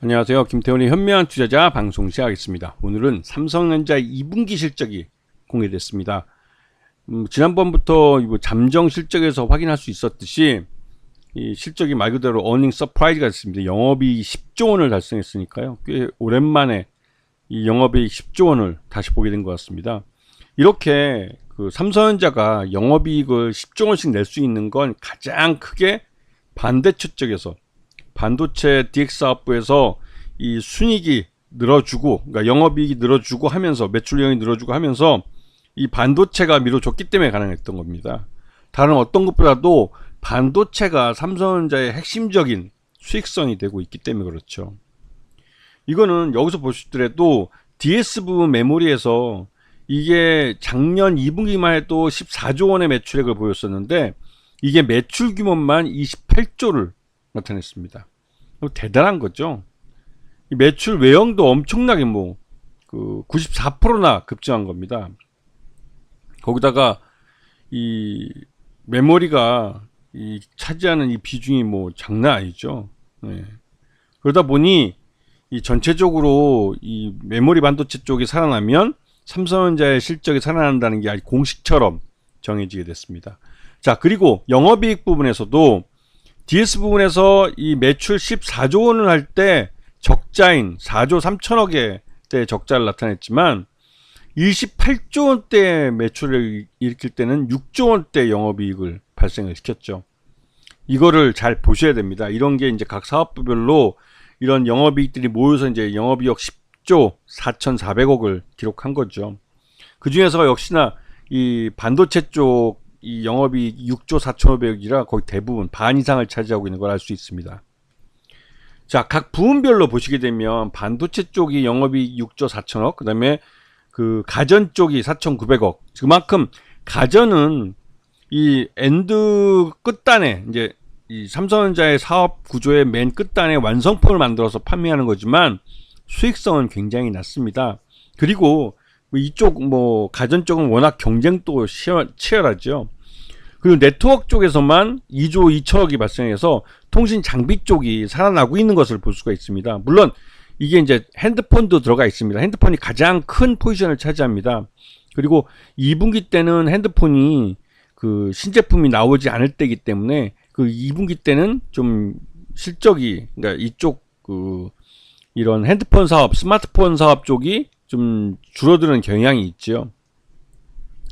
안녕하세요. 김태훈의 현명한 투자자 방송 시작하겠습니다. 오늘은 삼성전자 2분기 실적이 공개됐습니다. 지난번부터 잠정 실적에서 확인할 수 있었듯이 이 실적이 말 그대로 어닝 서프라이즈가 됐습니다. 영업이익 10조 원을 달성했으니까요. 꽤 오랜만에 이 영업이익 10조 원을 다시 보게 된 것 같습니다. 이렇게 그 삼성전자가 영업이익을 10조 원씩 낼 수 있는 건 가장 크게 반도체 쪽에서 반도체 DX 사업부에서 이 순이익이 늘어주고, 그러니까 영업이익이 늘어주고 하면서 매출량이 늘어주고 하면서 이 반도체가 밀어줬기 때문에 가능했던 겁니다. 다른 어떤 것보다도 반도체가 삼성전자의 핵심적인 수익성이 되고 있기 때문에 그렇죠. 이거는 여기서 보시더라도 DS 부분 메모리에서 이게 작년 2분기만 해도 14조 원의 매출액을 보였었는데 이게 매출 규모만 28조를 나타냈습니다. 대단한 거죠. 이 매출 외형도 엄청나게 94%나 급증한 겁니다. 거기다가 이 메모리가 이 차지하는 이 비중이 장난 아니죠. 네. 그러다 보니 이 전체적으로 이 메모리 반도체 쪽이 살아나면 삼성전자의 실적이 살아난다는 게 공식처럼 정해지게 됐습니다. 자, 그리고 영업이익 부분에서도 DS 부분에서 이 매출 14조 원을 할 때 적자인 4조 3천억의 때 적자를 나타냈지만 28조 원대 매출을 일으킬 때는 6조 원대 영업이익을 발생을 시켰죠. 이거를 잘 보셔야 됩니다. 이런 게 이제 각 사업부별로 이런 영업이익들이 모여서 이제 영업이익 10조 4,400억을 기록한 거죠. 그 중에서 역시나 이 반도체 쪽 이 영업이익 6조 4,500억이라 거의 대부분 반 이상을 차지하고 있는 걸 알 수 있습니다. 자, 각 부문별로 보시게 되면 반도체 쪽이 영업이익 6조 4천억, 그 다음에 그 가전 쪽이 4,900억. 그만큼 가전은 이 엔드 끝단에 이제 이 삼성전자의 사업 구조의 맨 끝단에 완성품을 만들어서 판매하는 거지만 수익성은 굉장히 낮습니다. 그리고 이쪽 가전 쪽은 워낙 경쟁도 치열하죠. 그리고 네트워크 쪽에서만 2조 2천억이 발생해서 통신 장비 쪽이 살아나고 있는 것을 볼 수가 있습니다. 물론 이게 이제 핸드폰도 들어가 있습니다. 핸드폰이 가장 큰 포지션을 차지합니다. 그리고 2분기 때는 핸드폰이 그 신제품이 나오지 않을 때이기 때문에 그 2분기 때는 좀 실적이, 그러니까 이쪽 이런 핸드폰 사업, 스마트폰 사업 쪽이 좀 줄어드는 경향이 있죠.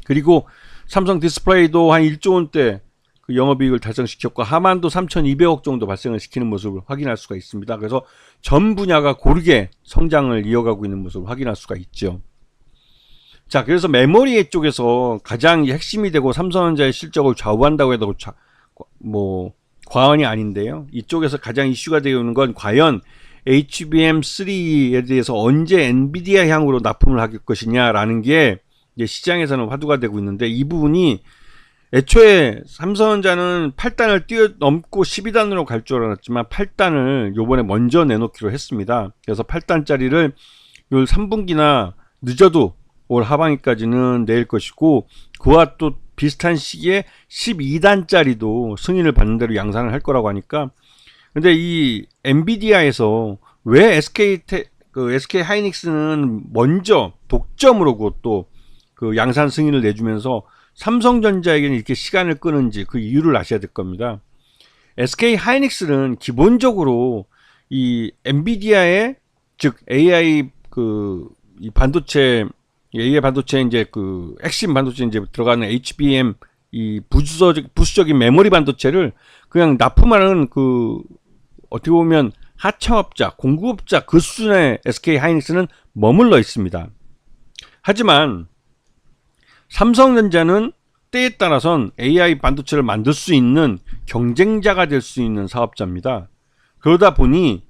그리고 삼성 디스플레이도 한 1조 원대 그 영업이익을 달성시켰고 하만도 3,200억 정도 발생을 시키는 모습을 확인할 수가 있습니다. 그래서 전 분야가 고르게 성장을 이어가고 있는 모습을 확인할 수가 있죠. 자, 그래서 메모리 쪽에서 가장 핵심이 되고 삼성전자의 실적을 좌우한다고 해도 과언이 아닌데요. 이쪽에서 가장 이슈가 되어 있는 건 과연 HBM3에 대해서 언제 엔비디아 향으로 납품을 할 것이냐라는 게 이제 시장에서는 화두가 되고 있는데, 이 부분이 애초에 삼성전자는 8단을 뛰어넘고 12단으로 갈 줄 알았지만 8단을 요번에 먼저 내놓기로 했습니다. 그래서 8단짜리를 요 3분기나 늦어도 올 하반기까지는 낼 것이고, 그와 또 비슷한 시기에 12단짜리도 승인을 받는 대로 양산을 할 거라고 하니까, 근데 이 엔비디아에서 왜 SK 하이닉스는 먼저 독점으로 그것도 그 양산 승인을 내주면서 삼성전자에게는 이렇게 시간을 끄는지 그 이유를 아셔야 될 겁니다. SK 하이닉스는 기본적으로 이 엔비디아의, 즉 AI 이 반도체, AI 반도체 이제 그 핵심 반도체 이제 들어가는 HBM 이 부수적인 메모리 반도체를 그냥 납품하는 어떻게 보면 하청업자, 공급업자 그 수준의 SK 하이닉스는 머물러 있습니다. 하지만 삼성전자는 때에 따라선 AI 반도체를 만들 수 있는 경쟁자가 될 수 있는 사업자입니다. 그러다 보니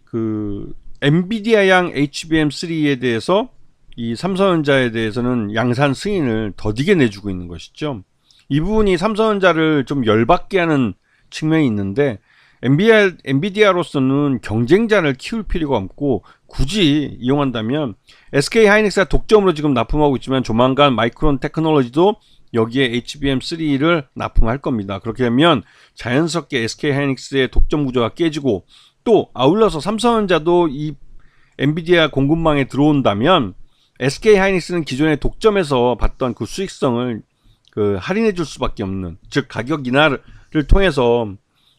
그 엔비디아양 HBM3에 대해서 이 삼성전자에 대해서는 양산 승인을 더디게 내주고 있는 것이죠. 이 부분이 삼성전자를 좀 열받게 하는 측면이 있는데, 엔비디아로서는 경쟁자를 키울 필요가 없고 굳이 이용한다면 SK 하이닉스가 독점으로 지금 납품하고 있지만 조만간 마이크론 테크놀로지도 여기에 HBM3를 납품할 겁니다. 그렇게 되면 자연스럽게 SK 하이닉스의 독점 구조가 깨지고, 또 아울러서 삼성전자도 이 엔비디아 공급망에 들어온다면 SK 하이닉스는 기존의 독점에서 받던 그 수익성을 그 할인해 줄 수밖에 없는, 즉 가격 인하를 통해서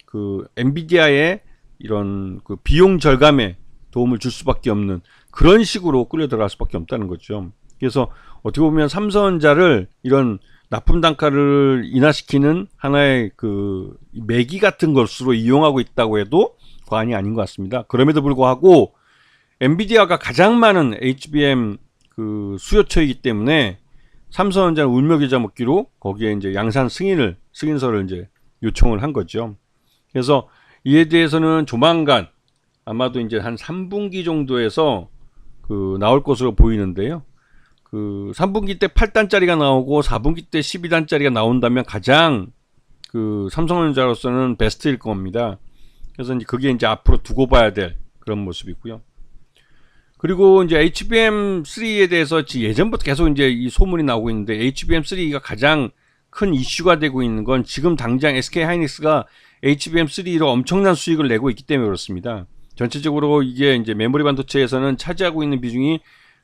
그 엔비디아의 이런 그 비용 절감에 도움을 줄 수밖에 없는 그런 식으로 끌려 들어갈 수밖에 없다는 거죠. 그래서 어떻게 보면 삼성전자를 이런 납품 단가를 인하시키는 하나의 그 매기 같은 것으로 이용하고 있다고 해도 과언이 아닌 것 같습니다. 그럼에도 불구하고 엔비디아가 가장 많은 HBM 그 수요처이기 때문에 삼성전자는 울며기자 먹기로 거기에 이제 양산 승인서를 이제 요청을 한 거죠. 그래서 이에 대해서는 조만간 아마도 이제 한 3분기 정도에서 그 나올 것으로 보이는데요. 그 3분기 때 8단짜리가 나오고 4분기 때 12단짜리가 나온다면 가장 그 삼성전자로서는 베스트일 겁니다. 그래서 이제 그게 이제 앞으로 두고 봐야 될 그런 모습이고요. 그리고 이제 HBM3에 대해서 예전부터 계속 이제 이 소문이 나오고 있는데, HBM3가 가장 큰 이슈가 되고 있는 건 지금 당장 SK 하이닉스가 HBM3로 엄청난 수익을 내고 있기 때문에 그렇습니다. 전체적으로 이게 이제 메모리 반도체에서는 차지하고 있는 비중이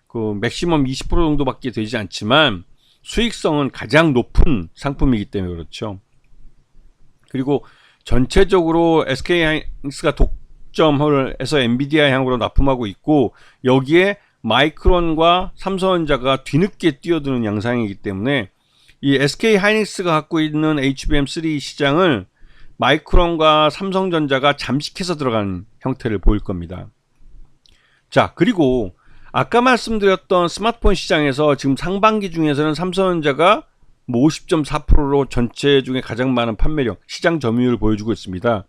그 맥시멈 20% 정도밖에 되지 않지만 수익성은 가장 높은 상품이기 때문에 그렇죠. 그리고 전체적으로 SK 하이닉스가 독점을 해서 엔비디아 향으로 납품하고 있고, 여기에 마이크론과 삼성전자가 뒤늦게 뛰어드는 양상이기 때문에 이 SK 하이닉스가 갖고 있는 HBM3 시장을 마이크론과 삼성전자가 잠식해서 들어가는 형태를 보일 겁니다. 자, 그리고 아까 말씀드렸던 스마트폰 시장에서 지금 상반기 중에서는 삼성전자가 50.4%로 전체 중에 가장 많은 판매력, 시장 점유율을 보여주고 있습니다.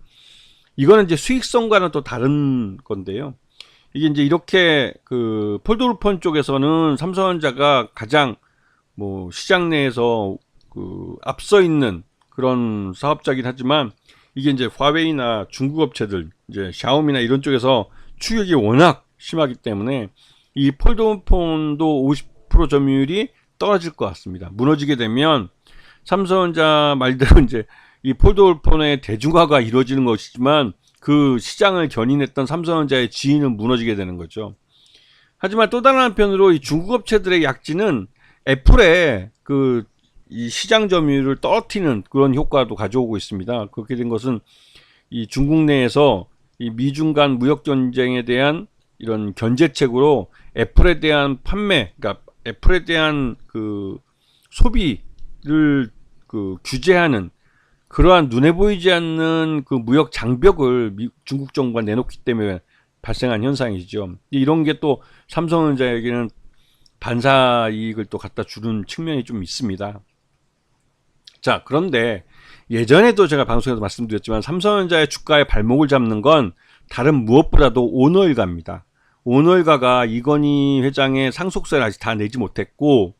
이거는 이제 수익성과는 또 다른 건데요. 이게 이제 이렇게 그 폴더블폰 쪽에서는 삼성전자가 가장 뭐 시장 내에서 그 앞서 있는 그런 사업자긴 하지만, 이게 이제 화웨이나 중국 업체들, 이제 샤오미나 이런 쪽에서 추격이 워낙 심하기 때문에 이 폴더폰도 50% 점유율이 떨어질 것 같습니다. 무너지게 되면 삼성전자 말대로 이제 이 폴더폰의 대중화가 이루어지는 것이지만 그 시장을 견인했던 삼성전자의 지위는 무너지게 되는 거죠. 하지만 또 다른 한편으로 이 중국 업체들의 약진은 애플의 그 이 시장 점유율을 떨어뜨리는 그런 효과도 가져오고 있습니다. 그렇게 된 것은 이 중국 내에서 이 미중 간 무역 전쟁에 대한 이런 견제책으로 애플에 대한 판매, 그러니까 애플에 대한 그 소비를 그 규제하는 그러한 눈에 보이지 않는 그 무역 장벽을 중국 정부가 내놓기 때문에 발생한 현상이죠. 이런 게 또 삼성전자에게는 반사 이익을 또 갖다 주는 측면이 좀 있습니다. 자, 그런데 예전에도 제가 방송에서 말씀드렸지만 삼성전자의 주가의 발목을 잡는 건 다른 무엇보다도 오너일가입니다. 오너일가가 이건희 회장의 상속세를 아직 다 내지 못했고,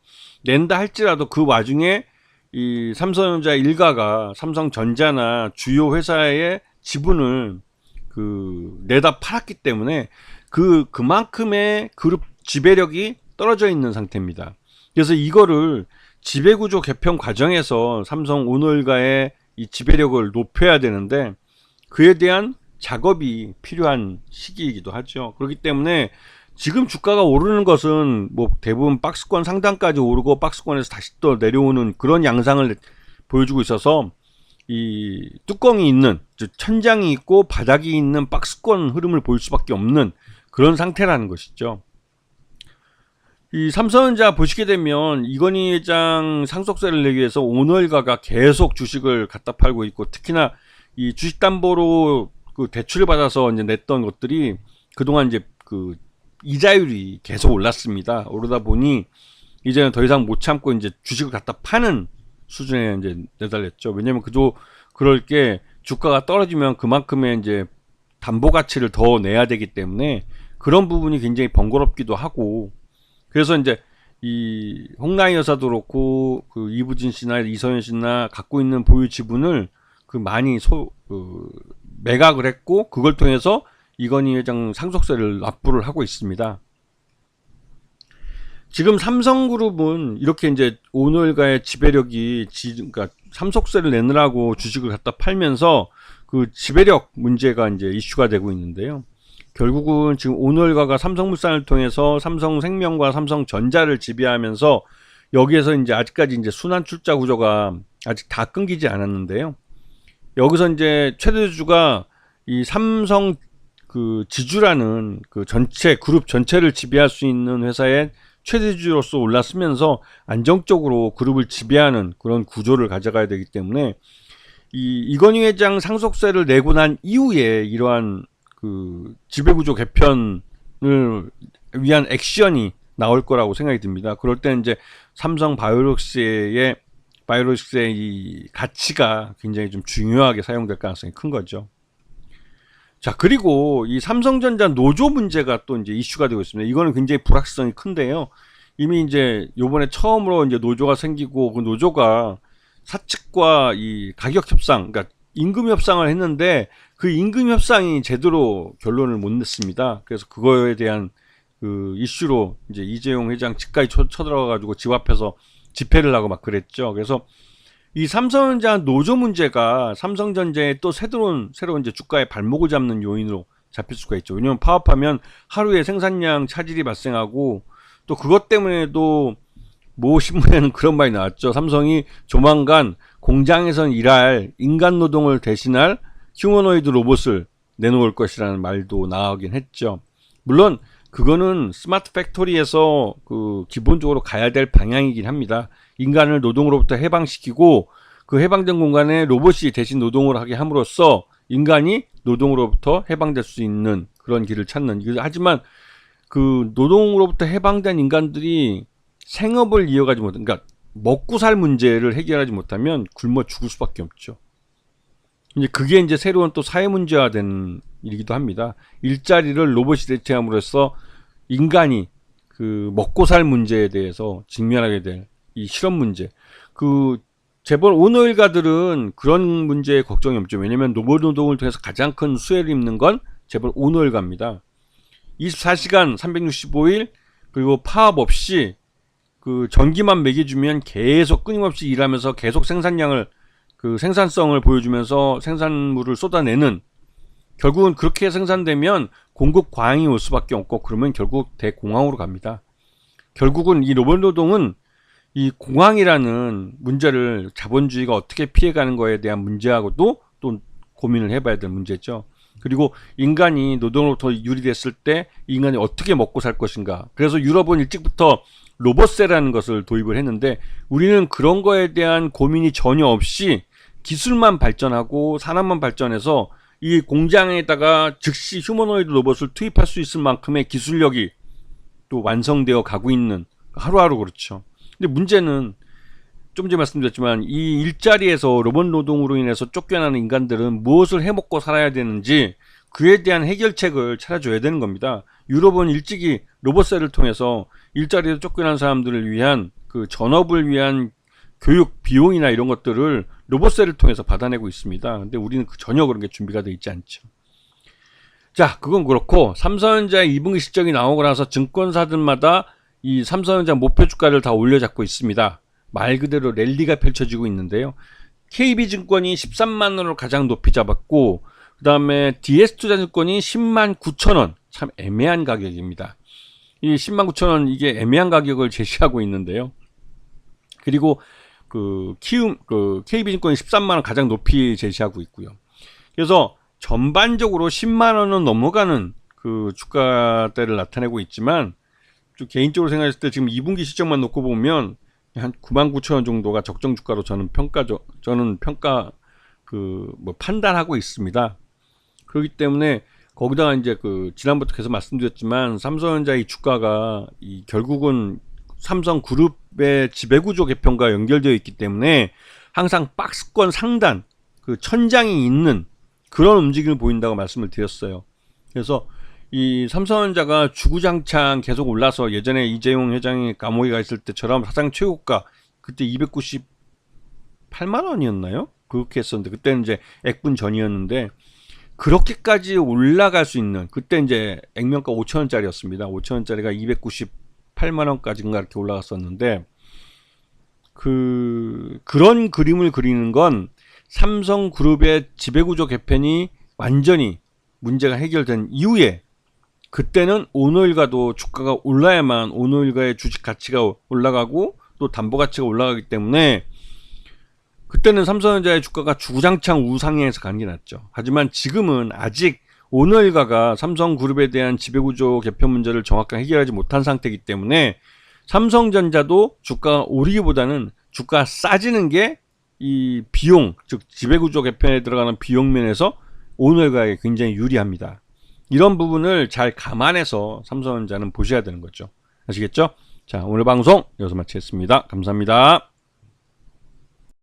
낸다 할지라도 그 와중에 이 삼성전자 일가가 삼성전자나 주요 회사의 지분을 그 내다 팔았기 때문에 그만큼의 그룹 지배력이 떨어져 있는 상태입니다. 그래서 이거를 지배구조 개편 과정에서 삼성 오너일가의 이 지배력을 높여야 되는데 그에 대한 작업이 필요한 시기이기도 하죠. 그렇기 때문에 지금 주가가 오르는 것은 뭐 대부분 박스권 상단까지 오르고 박스권에서 다시 또 내려오는 그런 양상을 보여주고 있어서 이 뚜껑이 있는, 즉 천장이 있고 바닥이 있는 박스권 흐름을 볼 수밖에 없는 그런 상태라는 것이죠. 이 삼성전자 보시게 되면 이건희 회장 상속세를 내기 위해서 오너일가가 계속 주식을 갖다 팔고 있고, 특히나 이 주식담보로 그 대출을 받아서 이제 냈던 것들이 그동안 이제 그 이자율이 계속 올랐습니다. 오르다 보니 이제는 더 이상 못 참고 이제 주식을 갖다 파는 수준에 이제 내달렸죠. 왜냐면 그럴 게 주가가 떨어지면 그만큼의 이제 담보 가치를 더 내야 되기 때문에 그런 부분이 굉장히 번거롭기도 하고, 그래서 이제 이 홍나희 여사도 그렇고 그 이부진 씨나 이서연 씨나 갖고 있는 보유 지분을 그 많이 매각을 했고, 그걸 통해서 이건희 회장 상속세를 납부를 하고 있습니다. 지금 삼성그룹은 이렇게 이제 오너일가의 지배력이 그러니까 상속세를 내느라고 주식을 갖다 팔면서 그 지배력 문제가 이제 이슈가 되고 있는데요. 결국은 지금 오너일가가 삼성물산을 통해서 삼성생명과 삼성전자를 지배하면서 여기에서 이제 아직까지 이제 순환 출자 구조가 아직 다 끊기지 않았는데요. 여기서 이제 최대주주가 이 삼성 그 지주라는 그 전체 그룹 전체를 지배할 수 있는 회사의 최대주주로서 올라서면서 안정적으로 그룹을 지배하는 그런 구조를 가져가야 되기 때문에 이 이건희 회장 상속세를 내고 난 이후에 이러한 그 지배구조 개편을 위한 액션이 나올 거라고 생각이 듭니다. 그럴 때 이제 삼성 바이오로직스의 이 가치가 굉장히 좀 중요하게 사용될 가능성이 큰 거죠. 자, 그리고 이 삼성전자 노조 문제가 또 이제 이슈가 되고 있습니다. 이거는 굉장히 불확실성이 큰데요. 이미 이제 요번에 처음으로 이제 노조가 생기고 그 노조가 사측과 이 가격 협상, 그러니까 임금 협상을 했는데 그 임금 협상이 제대로 결론을 못 냈습니다. 그래서 그거에 대한 그 이슈로 이제 이재용 회장 집까지 쳐들어가가지고 집 앞에서 집회를 하고 막 그랬죠. 그래서 이 삼성전자 노조 문제가 삼성전자의 또 새로운 이제 주가의 발목을 잡는 요인으로 잡힐 수가 있죠. 왜냐하면 파업하면 하루에 생산량 차질이 발생하고 또 그것 때문에도 모 신문에는 그런 말이 나왔죠. 삼성이 조만간 공장에선 일할 인간 노동을 대신할 휴머노이드 로봇을 내놓을 것이라는 말도 나오긴 했죠. 물론 그거는 스마트 팩토리에서 그 기본적으로 가야 될 방향이긴 합니다. 인간을 노동으로부터 해방시키고 그 해방된 공간에 로봇이 대신 노동을 하게 함으로써 인간이 노동으로부터 해방될 수 있는 그런 길을 찾는. 하지만 그 노동으로부터 해방된 인간들이 생업을 이어가지 못한, 그러니까 먹고 살 문제를 해결하지 못하면 굶어 죽을 수밖에 없죠. 이제 그게 이제 새로운 또 사회 문제화된 일이기도 합니다. 일자리를 로봇이 대체함으로써 인간이 그 먹고 살 문제에 대해서 직면하게 될 이 실업 문제. 그 재벌 오너일가들은 그런 문제에 걱정이 없죠. 왜냐하면 로봇 노동을 통해서 가장 큰 수혜를 입는 건 재벌 오너일가입니다. 24시간 365일 그리고 파업 없이 그 전기만 매겨주면 계속 끊임없이 일하면서 계속 생산량을 그 생산성을 보여주면서 생산물을 쏟아내는, 결국은 그렇게 생산되면 공급 과잉이 올 수밖에 없고 그러면 결국 대공황으로 갑니다. 결국은 이 로봇 노동은 이 공황이라는 문제를 자본주의가 어떻게 피해가는 거에 대한 문제하고도 또 고민을 해봐야 될 문제죠. 그리고 인간이 노동으로부터 유리됐을 때 인간이 어떻게 먹고 살 것인가. 그래서 유럽은 일찍부터 로봇세라는 것을 도입을 했는데 우리는 그런 거에 대한 고민이 전혀 없이 기술만 발전하고 산업만 발전해서 이 공장에다가 즉시 휴머노이드 로봇을 투입할 수 있을 만큼의 기술력이 또 완성되어 가고 있는, 하루하루 그렇죠. 근데 문제는 좀 전에 말씀드렸지만 이 일자리에서 로봇 노동으로 인해서 쫓겨나는 인간들은 무엇을 해먹고 살아야 되는지 그에 대한 해결책을 찾아줘야 되는 겁니다. 유럽은 일찍이 로봇세를 통해서 일자리에서 쫓겨난 사람들을 위한 그 전업을 위한 교육 비용이나 이런 것들을 로봇세를 통해서 받아내고 있습니다. 근데 우리는 전혀 그런 게 준비가 되어 있지 않죠. 자, 그건 그렇고 삼성전자의 2분기 실적이 나오고 나서 증권사들마다 이 삼성전자 목표 주가를 다 올려잡고 있습니다. 말 그대로 랠리가 펼쳐지고 있는데요. KB증권이 13만 원을 가장 높이 잡았고 그 다음에 DS투자증권이 10만 9천 원, 참 애매한 가격입니다. 이 10만 9천 원 이게 애매한 가격을 제시하고 있는데요. 그리고 그 KB증권이 13만 원 가장 높이 제시하고 있고요. 그래서 전반적으로 10만 원은 넘어가는 그 주가대를 나타내고 있지만 좀 개인적으로 생각했을 때 지금 2분기 실적만 놓고 보면 한 9만 9천 원 정도가 적정 주가로 저는 판단하고 있습니다. 그렇기 때문에 거기다가 이제 그 지난번부터 계속 말씀드렸지만 삼성전자의 주가가 이 결국은 삼성 그룹의 지배구조 개편과 연결되어 있기 때문에 항상 박스권 상단 그 천장이 있는 그런 움직임을 보인다고 말씀을 드렸어요. 그래서 이 삼성전자가 주구장창 계속 올라서 예전에 이재용 회장이 감옥에 가 있을 때처럼 사상 최고가 그때 298만 원이었나요? 그렇게 했었는데 그때는 이제 액분 전이었는데 그렇게까지 올라갈 수 있는, 그때 이제 액면가 5천원짜리였습니다. 5천원짜리가 298만 원까지인가 이렇게 올라갔었는데 그런 그림을 그리는 건 삼성그룹의 지배구조 개편이 완전히 문제가 해결된 이후에 그때는 오너일가도 주가가 올라야만 오너일가의 주식 가치가 올라가고 또 담보 가치가 올라가기 때문에 그때는 삼성전자의 주가가 주구장창 우상향해서 가는 게 낫죠. 하지만 지금은 아직 오너일가가 삼성그룹에 대한 지배구조 개편 문제를 정확하게 해결하지 못한 상태이기 때문에 삼성전자도 주가가 오르기보다는 주가가 싸지는 게 이 비용, 즉 지배구조 개편에 들어가는 비용 면에서 오너일가에 굉장히 유리합니다. 이런 부분을 잘 감안해서 삼성전자는 보셔야 되는 거죠. 아시겠죠? 자, 오늘 방송 여기서 마치겠습니다. 감사합니다.